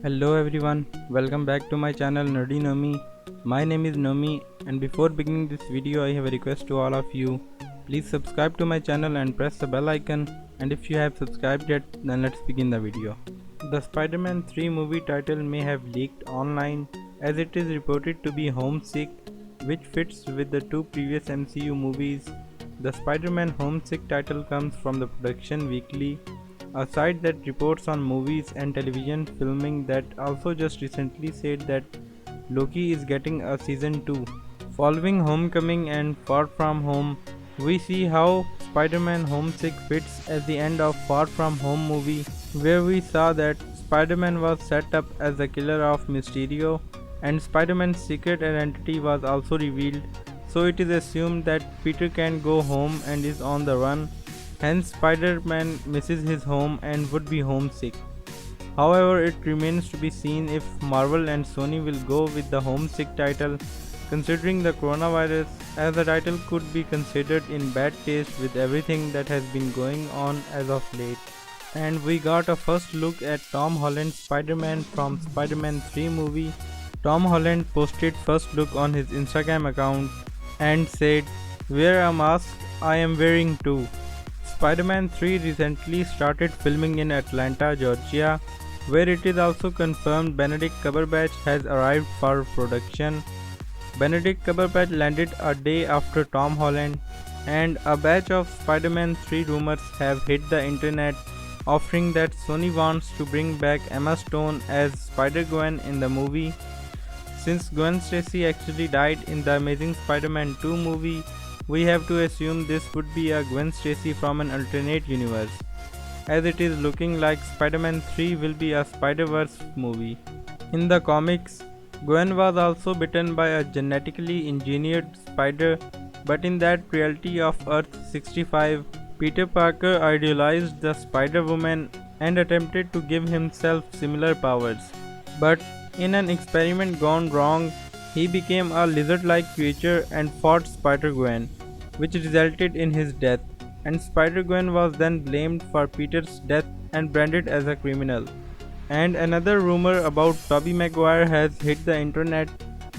Hello everyone, welcome back to my channel Nerdy Nomi. My name is Nomi, and before beginning this video I have a request to all of you. Please subscribe to my channel and press the bell icon, and if you have subscribed yet, then let's begin the video. The Spider-Man 3 movie title may have leaked online as it is reported to be Homesick, which fits with the two previous MCU movies. The Spider-Man Homesick title comes from the Production Weekly, a site that reports on movies and television filming, that also just recently said that Loki is getting a season 2. Following Homecoming and Far From Home, we see how Spider-Man Homesick fits at the end of Far From Home movie, where we saw that Spider-Man was set up as the killer of Mysterio and Spider-Man's secret identity was also revealed, so it is assumed that Peter can go home and is on the run. Hence, Spider-Man misses his home and would be homesick. However, it remains to be seen if Marvel and Sony will go with the homesick title, considering the coronavirus, as the title could be considered in bad taste with everything that has been going on as of late. And we got a first look at Tom Holland's Spider-Man from Spider-Man 3 movie. Tom Holland posted first look on his Instagram account and said, "Wear a mask, I am wearing too." Spider-Man 3 recently started filming in Atlanta, Georgia, where it is also confirmed Benedict Cumberbatch has arrived for production. Benedict Cumberbatch landed a day after Tom Holland, and a batch of Spider-Man 3 rumors have hit the internet, offering that Sony wants to bring back Emma Stone as Spider-Gwen in the movie. Since Gwen Stacy actually died in the Amazing Spider-Man 2 movie, we have to assume this would be a Gwen Stacy from an alternate universe, as it is looking like Spider-Man 3 will be a Spider-Verse movie. In the comics, Gwen was also bitten by a genetically engineered spider, but in that reality of Earth 65, Peter Parker idealized the Spider-Woman and attempted to give himself similar powers. But in an experiment gone wrong, he became a lizard-like creature and fought Spider-Gwen, which resulted in his death, and Spider-Gwen was then blamed for Peter's death and branded as a criminal. And another rumor about Tobey Maguire has hit the internet,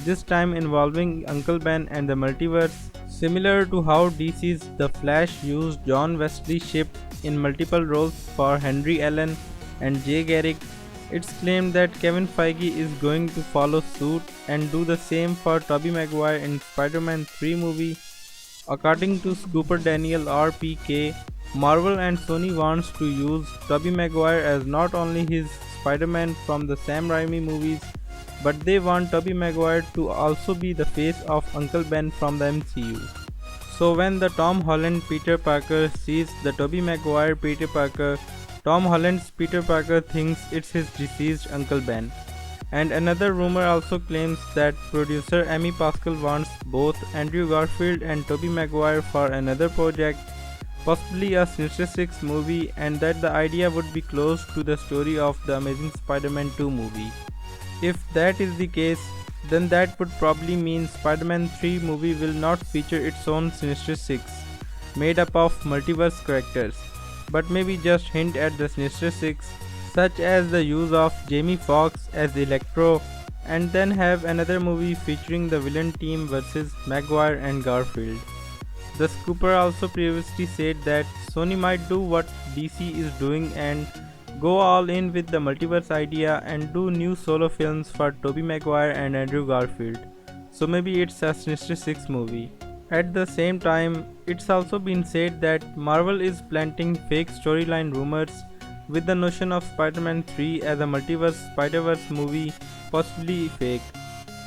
this time involving Uncle Ben and the multiverse. Similar to how DC's The Flash used John Wesley Shipp in multiple roles for Henry Allen and Jay Garrick, it's claimed that Kevin Feige is going to follow suit and do the same for Tobey Maguire in Spider-Man 3 movie. According to Scooper Daniel RPK, Marvel and Sony wants to use Tobey Maguire as not only his Spider-Man from the Sam Raimi movies, but they want Tobey Maguire to also be the face of Uncle Ben from the MCU. So when the Tom Holland Peter Parker sees the Tobey Maguire Peter Parker, Tom Holland's Peter Parker thinks it's his deceased Uncle Ben. And another rumor also claims that producer Amy Pascal wants both Andrew Garfield and Tobey Maguire for another project, possibly a Sinister Six movie, and that the idea would be close to the story of the Amazing Spider-Man 2 movie. If that is the case, then that would probably mean Spider-Man 3 movie will not feature its own Sinister Six, made up of multiverse characters, but maybe just hint at the Sinister Six, such as the use of Jamie Foxx as Electro, and then have another movie featuring the villain team versus Maguire and Garfield. The Scooper also previously said that Sony might do what DC is doing and go all in with the multiverse idea and do new solo films for Tobey Maguire and Andrew Garfield. So maybe it's a Sinister Six movie. At the same time, it's also been said that Marvel is planting fake storyline rumors with the notion of Spider-Man 3 as a multiverse Spider-Verse movie, possibly fake.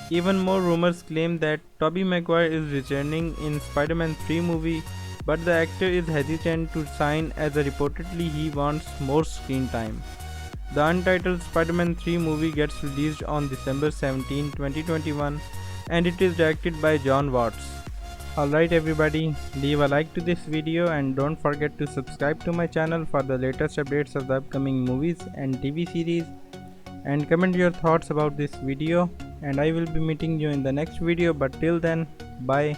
Even more rumors claim that Tobey Maguire is returning in Spider-Man 3 movie, but the actor is hesitant to sign as reportedly he wants more screen time. The untitled Spider-Man 3 movie gets released on December 17, 2021, and it is directed by John Watts. Alright everybody, leave a like to this video and don't forget to subscribe to my channel for the latest updates of the upcoming movies and TV series, and comment your thoughts about this video, and I will be meeting you in the next video, but till then, bye.